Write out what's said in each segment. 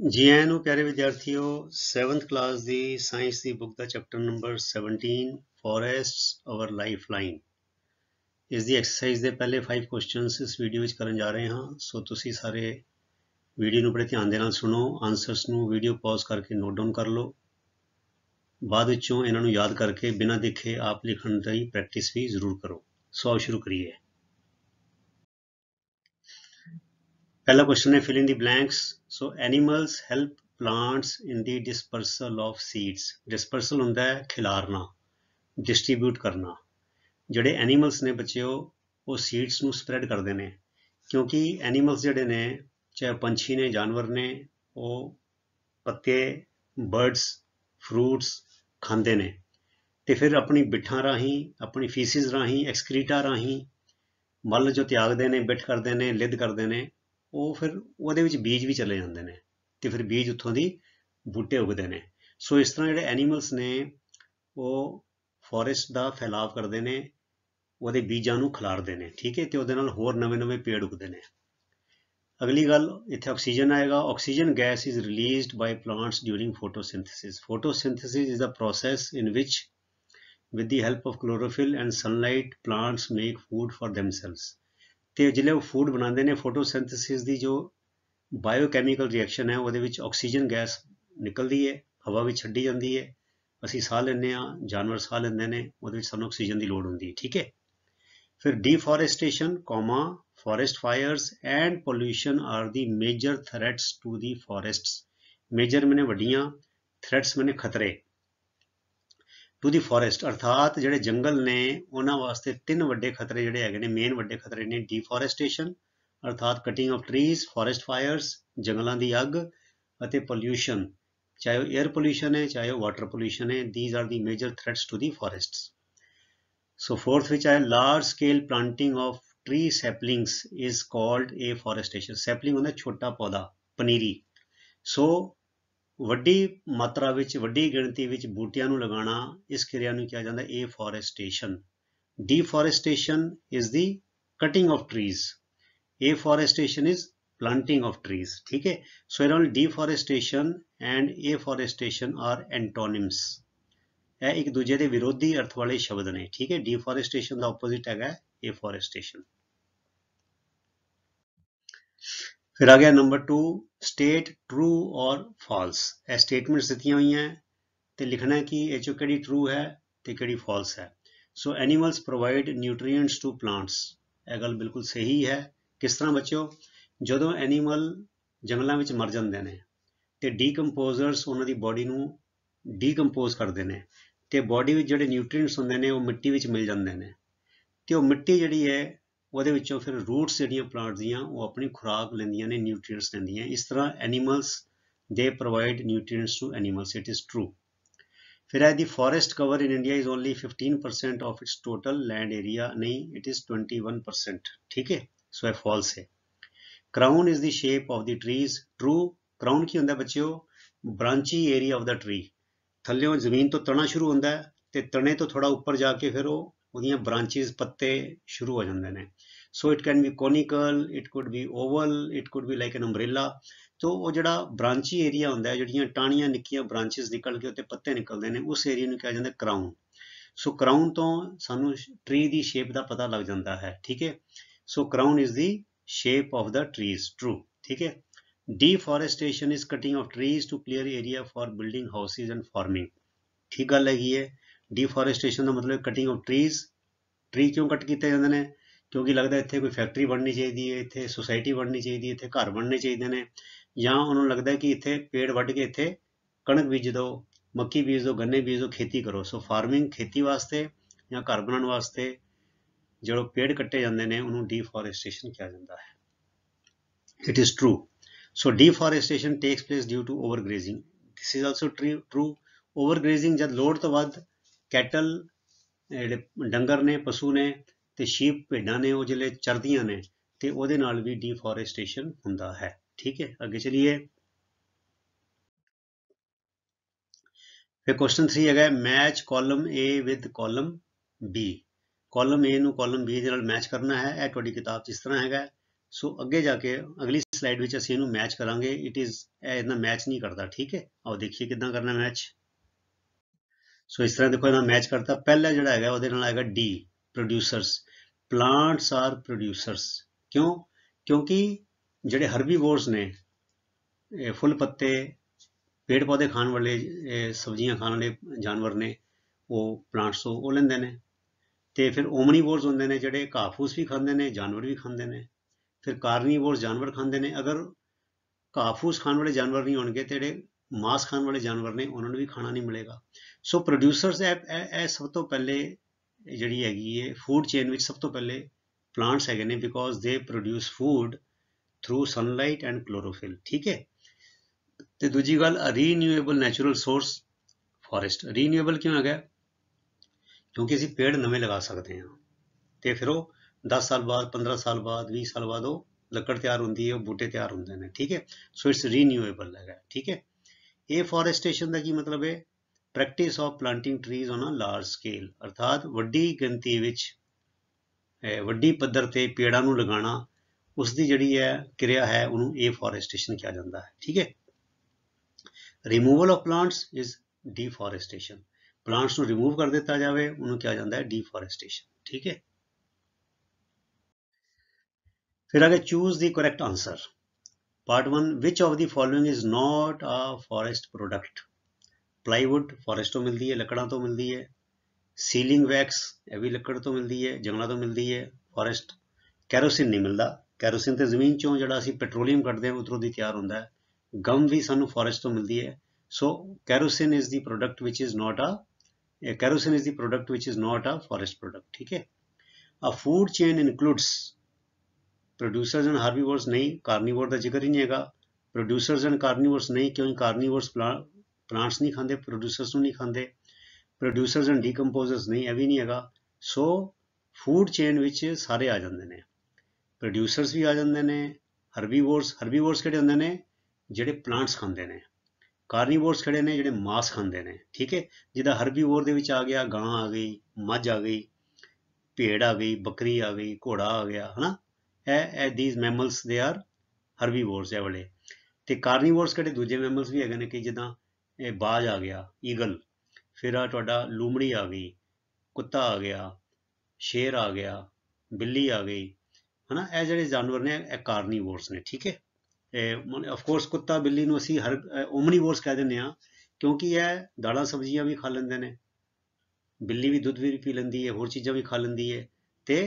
जी प्यारे विद्यार्थियों 7th class ਦੀ ਸਾਇੰਸ ਦੀ ਬੁੱਕ ਦਾ chapter number 17 forests our lifeline ਇਸ ਦੀ ਐਕਸਰਸਾਈਜ਼ ਦੇ ਪਹਿਲੇ 5 ਕੁਐਸਚਨਸ ਇਸ ਵੀਡੀਓ ਵਿੱਚ ਕਰਨ ਜਾ ਰਹੇ ਹਾਂ। ਸੋ ਤੁਸੀਂ ਸਾਰੇ ਵੀਡੀਓ ਨੂੰ ਬੜੇ ਧਿਆਨ ਦੇ ਨਾਲ ਸੁਣੋ, ਆਨਸਰਸ ਨੂੰ ਵੀਡੀਓ ਪੌਜ਼ ਕਰਕੇ ਨੋਟ ਡਾਊਨ ਕਰ ਲਓ, ਬਾਅਦ ਵਿੱਚੋਂ ਇਹਨਾਂ ਨੂੰ ਯਾਦ ਕਰਕੇ ਬਿਨਾਂ ਦੇਖੇ ਆਪ ਲਿਖਣ ਦੀ ਪ੍ਰੈਕਟਿਸ ਵੀ ਜ਼ਰੂਰ ਕਰੋ। ਸੋ ਆਓ ਸ਼ੁਰੂ ਕਰੀਏ। पहला क्वेश्चन है fill in the blanks. So animals help plants in the dispersal of seeds. Dispersal होंदा है खिलारना, डिस्ट्रीब्यूट करना। ਜਿਹੜੇ एनिमल्स ने बच्चों वो सीड्स ਨੂੰ स्प्रैड करते हैं, क्योंकि एनिमल्स ਜਿਹੜੇ ने चाहे पंछी ने जानवर ने वो पत्ते बर्ड्स फ्रूट्स खाते हैं तो फिर अपनी बिट्ठां राही अपनी फीसिस राही एक्सक्रीटा राही मल जो त्यागते हैं बिठ करते हैं लिद करते हैं ਉਹ ਫਿਰ ਉਹਦੇ ਵਿੱਚ ਬੀਜ ਵੀ ਚਲੇ ਜਾਂਦੇ ਨੇ ਤੇ ਫਿਰ ਬੀਜ ਉੱਥੋਂ ਦੀ ਬੂਟੇ ਉਗਦੇ ਨੇ। ਸੋ ਇਸ ਤਰ੍ਹਾਂ ਜਿਹੜੇ ਐਨੀਮਲਸ ਨੇ ਉਹ ਫੋਰੈਸਟ ਦਾ ਫੈਲਾਅ ਕਰਦੇ ਨੇ, ਉਹਦੇ ਬੀਜਾਂ ਨੂੰ ਖਿਲਾਰਦੇ ਨੇ, ਠੀਕ ਹੈ, ਤੇ ਉਹਦੇ ਨਾਲ ਹੋਰ ਨਵੇਂ-ਨਵੇਂ ਪੇੜ ਉਗਦੇ ਨੇ। ਅਗਲੀ ਗੱਲ ਇੱਥੇ ਆਕਸੀਜਨ ਆਏਗਾ। Oxygen gas is released by plants during photosynthesis. Photosynthesis is the process in which with the help of chlorophyll and sunlight plants make food for themselves। ਤੇ ਜਿਹੜੇ ਉਹ ਫੂਡ ਬਣਾਉਂਦੇ ਨੇ ਫੋਟੋਸਿੰਥੇਸਿਸ ਦੀ ਜੋ ਬਾਇਓਕੈਮੀਕਲ ਰਿਐਕਸ਼ਨ ਹੈ ਉਹਦੇ ਵਿੱਚ ਆਕਸੀਜਨ ਗੈਸ ਨਿਕਲਦੀ ਹੈ, ਹਵਾ ਵਿੱਚ ਛੱਡੀ ਜਾਂਦੀ ਹੈ, ਅਸੀਂ ਸਾਹ ਲੈਂਦੇ ਹਾਂ, ਜਾਨਵਰ ਸਾਹ ਲੈਂਦੇ ਨੇ, ਉਹਦੇ ਵਿੱਚ ਸਾਨੂੰ ਆਕਸੀਜਨ ਦੀ ਲੋੜ ਹੁੰਦੀ ਹੈ, ਠੀਕ ਹੈ। ਫਿਰ deforestation comma forest fires and pollution are the major threats to the forests. Major ਮੈਨੇ ਵੱਡੀਆਂ, ਥ੍ਰੈਟਸ ਮੈਨੇ ਖਤਰੇ टू दी फॉरेस्ट, अर्थात ਜਿਹੜੇ ਜੰਗਲ ਨੇ ਉਹਨਾਂ ਵਾਸਤੇ ਤਿੰਨ ਵੱਡੇ ਖਤਰੇ ਜਿਹੜੇ ਹੈਗੇ ਨੇ, ਮੇਨ ਵੱਡੇ ਖਤਰੇ ਨੇ ਡੀਫੋਰੈਸਟੇਸ਼ਨ ਅਰਥਾਤ cutting of trees, forest fires ਜੰਗਲਾਂ ਦੀ ਅੱਗ ਅਤੇ ਪੋਲਿਊਸ਼ਨ, ਚਾਹੇ ਉਹ 에ਅਰ ਪੋਲਿਊਸ਼ਨ ਹੈ ਚਾਹੇ ਉਹ ਵਾਟਰ ਪੋਲਿਊਸ਼ਨ ਹੈ। These are the major threats to the forests. So fourth ਵਿੱਚ ਹੈ large scale planting of tree saplings is called afforestation. Sapling ਹੁੰਦਾ ਛੋਟਾ ਪੌਦਾ, ਪਨੀਰੀ। ਸੋ ਵੱਡੀ ਮਾਤਰਾ ਵਿੱਚ ਵੱਡੀ ਗਿਣਤੀ ਵਿੱਚ ਬੂਟਿਆਂ ਨੂੰ ਲਗਾਉਣਾ, ਇਸ ਕਿਰਿਆ ਨੂੰ ਕਿਹਾ ਜਾਂਦਾ afforestation. Deforestation is the cutting of trees, afforestation is planting of trees, ठीक है। सो ਇਹਨਾਂ ਨਾਲ deforestation and afforestation are antonyms. ਇਹ ਇੱਕ ਦੂਜੇ ਦੇ ਵਿਰੋਧੀ ਅਰਥ ਵਾਲੇ ਸ਼ਬਦ ਨੇ, ਠੀਕ ਹੈ। डिफोरेस्टेशन ਦਾ ਆਪੋਜ਼ਿਟ ਹੈਗਾ एफोरेस्टेशन। फिर आ गया नंबर 2, स्टेट ट्रू और फॉल्स। ਇਹ ਸਟੇਟਮੈਂਟਸ ਦਿੱਤੀਆਂ ਹੋਈਆਂ ਤੇ ਲਿਖਣਾ ਹੈ ਕਿ ਇਹ ਚੋਂ ਕਿਹੜੀ ਟਰੂ ਹੈ ਤੇ ਕਿਹੜੀ ਫਾਲਸ ਹੈ। So animals provide nutrients to plants. ਇਹ ਗੱਲ ਬਿਲਕੁਲ ਸਹੀ ਹੈ। ਕਿਸ ਤਰ੍ਹਾਂ ਬੱਚਿਓ, ਜਦੋਂ ਐਨੀਮਲ ਜੰਗਲਾਂ ਵਿੱਚ ਮਰ ਜਾਂਦੇ ਨੇ ਤੇ ਡੀਕੰਪੋਜ਼ਰਸ ਉਹਨਾਂ ਦੀ ਬਾਡੀ ਨੂੰ ਡੀਕੰਪੋਜ਼ ਕਰਦੇ ਨੇ ਤੇ ਬਾਡੀ ਵਿੱਚ ਜਿਹੜੇ ਨਿਊਟ੍ਰੀਐਂਟਸ ਹੁੰਦੇ ਨੇ ਉਹ ਮਿੱਟੀ ਵਿੱਚ ਮਿਲ ਜਾਂਦੇ ਨੇ ਤੇ ਉਹ ਮਿੱਟੀ ਜਿਹੜੀ ਹੈ ਉਹਦੇ ਵਿੱਚੋਂ ਫਿਰ ਰੂਟਸ ਜਿਹੜੀਆਂ ਪਲਾਂਟ ਦੀਆਂ ਉਹ ਆਪਣੀ ਖੁਰਾਕ ਲੈਂਦੀਆਂ ਨੇ, ਨਿਊਟ੍ਰੀਐਂਟਸ ਲੈਂਦੀਆਂ। ਇਸ ਤਰ੍ਹਾਂ ਐਨੀਮਲਸ ਦੇ provide nutrients to animals, it is true. फिर है the forest cover in India is only 15% of its total land area, नहीं इट इज 21%, ठीक है। सो है फॉल्स है। Crown is the shape of the trees, true. Crown की होंदा बच्चों, branchy area of the tree, थल्लों जमीन तो तना शुरू होंदा है ते तने तो थोड़ा ऊपर जाके फिर वो ब्रांचेस पत्ते शुरू हो जाते हैं। So it can be conical, it could be oval, it could be like an umbrella. तो वो जो ब्रांची एरिया होंदा है, ਜਿਹੜੀਆਂ ਟਾਹਣੀਆਂ ਨਿੱਕੀਆਂ ब्रांचेस ਨਿਕਲ ਕੇ ਉੱਤੇ ਪੱਤੇ ਨਿਕਲਦੇ ਨੇ, ਉਸ ਏਰੀਆ ਨੂੰ ਕਿਹਾ ਜਾਂਦਾ ਕਰਾਊਨ। ਸੋ ਕਰਾਊਨ ਤੋਂ ਸਾਨੂੰ ਟਰੀ ਦੀ ਸ਼ੇਪ ਦਾ ਪਤਾ ਲੱਗ ਜਾਂਦਾ ਹੈ, ਠੀਕ ਹੈ। So crown is the shape of the trees, true, ਠੀਕ ਹੈ। Deforestation is cutting of trees to clear area for building houses and farming, ਠੀਕ ਗੱਲ ਹੈਗੀ ਹੈ। ਡੀਫੋਰੈਸਟੇਸ਼ਨ ਦਾ ਮਤਲਬ ਕਟਿੰਗ ਆਫ ਟਰੀਜ਼। ਟਰੀ ਕਿਉਂ ਕੱਟ ਕੀਤੇ ਜਾਂਦੇ ਨੇ? ਕਿਉਂਕਿ ਲੱਗਦਾ ਇੱਥੇ ਕੋਈ ਫੈਕਟਰੀ ਬਣਨੀ ਚਾਹੀਦੀ ਹੈ, ਇੱਥੇ ਸੁਸਾਇਟੀ ਬਣਨੀ ਚਾਹੀਦੀ ਹੈ, ਇੱਥੇ ਘਰ ਬਣਨੇ ਚਾਹੀਦੇ ਨੇ, ਜਾਂ ਉਹਨਾਂ ਨੂੰ ਲੱਗਦਾ ਕਿ ਇੱਥੇ ਪੇੜ ਵੱਢ ਕੇ ਇੱਥੇ ਕਣਕ ਬੀਜ ਦਿਓ, ਮੱਕੀ ਬੀਜ ਦਿਓ, ਗੰਨੇ ਬੀਜ ਦਿਓ, ਖੇਤੀ ਕਰੋ। ਸੋ ਫਾਰਮਿੰਗ ਖੇਤੀ ਵਾਸਤੇ ਜਾਂ ਘਰ ਬਣਾਉਣ ਵਾਸਤੇ ਜਿਹੜੇ ਪੇੜ ਕੱਟੇ ਜਾਂਦੇ ਨੇ ਉਹਨੂੰ ਡੀਫੋਰੈਸਟੇਸ਼ਨ ਕਿਹਾ ਜਾਂਦਾ ਹੈ, it is true. So deforestation takes place due to overgrazing, this is also true. Overgrazing ਜਦ ਲੋੜ ਤੋਂ ਵੱਧ ਕੈਟਲ ਜਿਹੜੇ ਡੰਗਰ ਨੇ, ਪਸ਼ੂ ਨੇ ਤੇ ਸ਼ੀਪ ਭੇਡਾਂ ਨੇ ਉਹ ਜਿਹੜੇ ਚਰਦੀਆਂ ਨੇ ਤੇ ਉਹਦੇ ਨਾਲ ਵੀ ਡੀਫੋਰੈਸਟੇਸ਼ਨ ਹੁੰਦਾ ਹੈ, ठीक है। आगे चलिए। फिर क्वेश्चन 3 है match column A with column B. Column A ਨੂੰ कॉलम बी ਦੇ ਨਾਲ ਮੈਚ ਕਰਨਾ ਹੈ। ਇਹ ਤੁਹਾਡੀ ਕਿਤਾਬ 'ਚ ਇਸ ਤਰ੍ਹਾਂ ਹੈਗਾ। सो अगे जाके अगली स्लाइड विच असीं इहनूं मैच करांगे। इट इज़ इतना मैच नहीं करता, ठीक है। आओ देखिए कितना करना मैच। सो इस तरह देखो इन्हें मैच करता। पहला जोड़ा है वो आएगा the, producers. Plants are producers. क्यों? क्योंकि जोड़े हर्बीवोर्स ने, फुल पत्ते पेड़ पौधे खाने वाले, सब्जियां खाने वाले जानवर ने, वो प्लांट्स तो वो लेंदे ने। ते फिर ओमनीवोर्स होंदे ने जोड़े घाह फूस भी खांदे ने, जानवर भी खांदे ने। फिर कार्नीवोर्स जानवर खांदे ने। अगर घाह फूस खाने वाले जानवर नहीं होंगे तो जोड़े मांस खाने वाले जानवर ने उन्होंने भी खाना नहीं मिलेगा। सो प्रोड्यूसरस ए सब तो पहले जिहड़ी हैगी है फूड चेन विच सब तो पहले प्लांट्स हैगे ने, because they produce food through sunlight and chlorophyll, ठीक है। तो दूजी गल, renewable natural source forest. Renewable क्यों है? क्योंकि असीं पेड़ नवे लगा सकते हैं तो फिर वो 10 साल बाद, 15 साल बाद, 20 साल बाद वो लकड़ तैयार होंदी है, बूटे तैयार होंदे ने, ठीक है। सो इट्स रीन्यूएबल है, ठीक है। एफॉरेस्टेशन का की मतलब है? Practice of planting trees on a large scale, अर्थात वड्डी गिनती विच वड्डी पद्धर ते पेड़ां नूं लगाना, उसकी जिहड़ी है क्रिया है उन्होंने एफॉरेस्टेशन किया जाता है, ठीक है। Removal of plants is deforestation. Plants को रिमूव कर दिता जाए उन्होंने क्या जाता है डिफॉरेस्टेशन, ठीक है। फिर आगे choose the correct answer. Part 1, which of the following is not a forest product. Plywood forest तो मिलती है, लकड़ा तो मिलती है। सीलिंग वैक्स यह भी लकड़ तो मिलती है, जंगलों तो मिलती है, फॉरेस्ट। कैरोसिन नहीं मिलता। कैरोसिन तो जमीन चों जो असीं पेट्रोलीयम कड्डदे हैं उधरों दी तैयार होंदा है। गम भी सानू फॉरेस्ट तो मिलती है। So kerosene is the product which is not a kerosene is the product which is not a forest product, ठीक है। A food chain includes producers and herbivores नहीं, कार्नीवोर का जिक्र ही नहीं है। प्रोड्यूसर्स एंड कार्नीवोर्स नहीं, क्योंकि कार्नीवोर्स प्लांट्स नहीं खाते, प्रोड्यूसर्स नहीं खाते। प्रोड्यूसर्स एंड डीकंपोजर्स नहीं, यह भी नहीं है। सो फूड चेन विच सारे आ जाते हैं। प्रोड्यूसर्स भी आ जाते हैं, हर्बीवोर्स किहड़े होंदे ने? जिहड़े प्लांट्स खांदे ने। कार्नीवोर्स किहड़े ने? जिहड़े मांस खांदे ने, ठीक है। जिद्दां हर्बीवोर दे विच आ गया गां आ गई, मझ आ गई, भेड़ आ गई, बकरी आ गई, घोड़ा आ गया, है ना। These mammals they are herbivores है वाले। तो कार्नीवोर्स किहड़े दूजे मैमल्स भी हैगे ने कि जिद्दां बाज आ गया, ईगल। फिर तुहाडा लूमड़ी आ गई, कुत्ता आ गया, शेर आ गया, बिल्ली आ गई, है ना। यह जिहड़े जानवर ने यह कार्नीवोर्स ने, ठीक है। ऑफकोर्स कुत्ता बिल्ली नूं असीं हर ओमनीवोर्स कह दिंदे हां, क्योंकि यह दालां सब्जियां भी खा लैंदे ने। बिल्ली भी दुੱਧ भी पी लैंदी है, होर चीज़ां भी खा लैंदी है, ते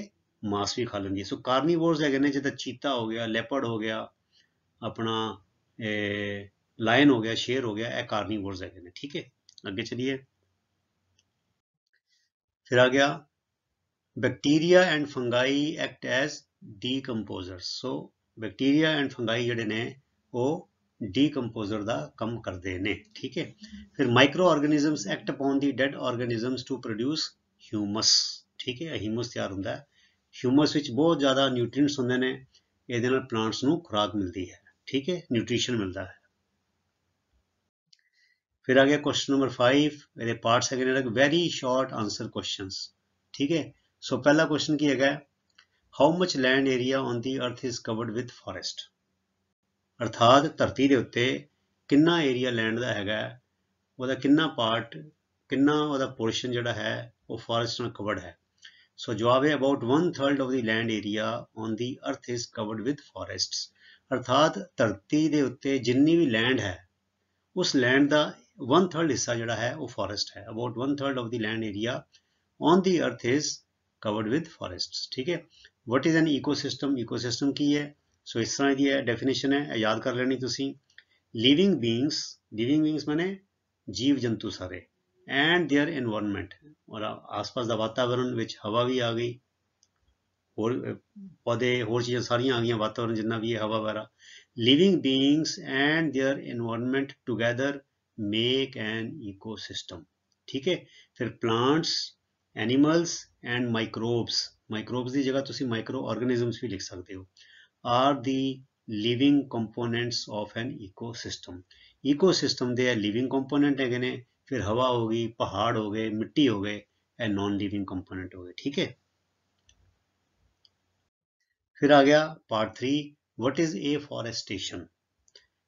मांस भी खा लैंदी है। सो कार्नीवोर्स हैगे ने जिद्दां चीता हो गया, लेपर्ड हो गया, अपना लायन हो गया, शेर हो गया, यह कार्नीवोर्स हैगे ने, ठीक है। अगे चलिए। फिर आ गया bacteria and fungi act as decomposers. So bacteria and fungi जिहड़े ने वो डीकंपोजर का काम करते हैं, ठीक है। फिर microorganisms act upon the dead organisms to produce humus, ठीक है। ह्यूमस तैयार होंदा है। ह्यूमस विच बहुत ज़्यादा न्यूट्रीएंट्स होंदे ने, इहदे नाल प्लांट्स नूं खुराक मिलती है, ठीक है, न्यूट्रीशन मिलता है। फिर आ गया क्वेश्चन नंबर 5, मेरे पार्ट्स है वेरी शॉर्ट आंसर क्वेश्चंस, ठीक है। सो पहला क्वेश्चन की है, how much land area on the earth is covered with forest. अर्थात धरती के उत्ते कितना एरिया लैंड का हैगा, ਉਹਦਾ कितना पार्ट, कितना ਉਹਦਾ पोर्शन ਜਿਹੜਾ है वो फॉरेस्ट ਨਾਲ कवर्ड है। सो जवाब है about 1/3 of the land area on the earth is covered with forests. अर्थात धरती के उत्ते जिन्नी भी लैंड है उस लैंड का 1/3 हिस्सा जोड़ा है वो फॉरेस्ट है। About 1/3 of the land area on the earth is covered with forest, ठीक है। What is an ecosystem. Ecosystem की है? सो इस तरह की डेफिनेशन है, याद कर लेनी तुसी। लिविंग बींग्स माने जीव जंतु सारे, एंड देयर एनवायरनमेंट, और आसपास का वातावरण विच हवा भी आ गई, होर पौधे होर चीज़ां सारियां आ गई, वातावरण जिन्ना भी है, हवा वगैरह। Living beings and their environment together make an ecosystem, ठीक है। फिर प्लांट्स, एनिमल्स एंड माइक्रोब्स की जगह तुसी माइक्रो ऑर्गेनिजम्स भी लिख सकते हो, are the living components of an ecosystem. Ecosystem दे लिविंग कंपोनेंट है ने। फिर हवा हो गई, पहाड़ हो गए, मिट्टी हो गए, ए नॉन लिविंग कंपोनेंट हो गए, ठीक है। फिर आ गया part 3, what is afforestation.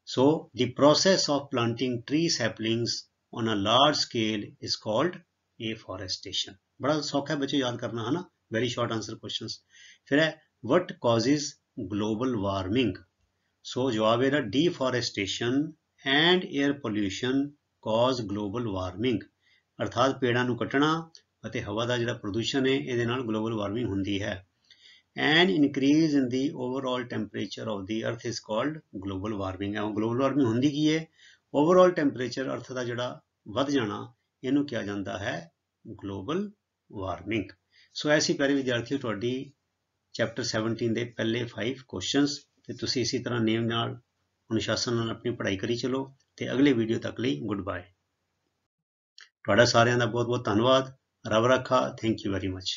So the process of planting tree saplings on a large scale is called afforestation. बड़ा सौखा है बच्चों याद करना, है ना, वेरी शॉर्ट आंसर क्वेश्चंस। फिर है व्हाट कॉजेज ग्लोबल वार्मिंग। सो जवाब है deforestation and air pollution cause global warming, अर्थात पेड़ां ਨੂੰ ਕੱਟਣਾ ਅਤੇ ਹਵਾ ਦਾ ਜਿਹੜਾ ਪ੍ਰਦੂਸ਼ਣ ਹੈ ਇਹਦੇ ਨਾਲ ਗਲੋਬਲ ਵਾਰਮਿੰਗ ਹੁੰਦੀ ਹੈ। And increase in the overall temperature of ਦੀ ਅਰਥ is called global warming. Global warming ਹੁੰਦੀ ਕੀ ਹੈ, ਓਵਰਆਲ ਟੈਂਪਰੇਚਰ ਅਰਥ ਦਾ ਜਿਹੜਾ ਵੱਧ ਜਾਣਾ ਇਹਨੂੰ ਕਿਹਾ ਜਾਂਦਾ ਹੈ ਗਲੋਬਲ ਵਾਰਮਿੰਗ। ਸੋ ਐਸੀ ਪਿਆਰੇ ਵਿਦਿਆਰਥੀਓ ਤੁਹਾਡੀ ਚੈਪਟਰ 17 ਦੇ ਪਹਿਲੇ 5 ਕੁਐਸਚਨਸ, ਤੇ ਤੁਸੀਂ ਇਸੇ ਤਰ੍ਹਾਂ ਨੇਮ ਨਾਲ ਅਨੁਸ਼ਾਸਨ ਨਾਲ ਆਪਣੀ ਪੜ੍ਹਾਈ ਕਰੀ ਚਲੋ, ਤੇ ਅਗਲੇ ਵੀਡੀਓ ਤੱਕ ਲਈ ਗੁੱਡ ਬਾਏ। ਤੁਹਾਡਾ ਸਾਰਿਆਂ ਦਾ ਬਹੁਤ ਬਹੁਤ ਧੰਨਵਾਦ। ਰੱਬ ਰਾਖਾ। Thank you very much.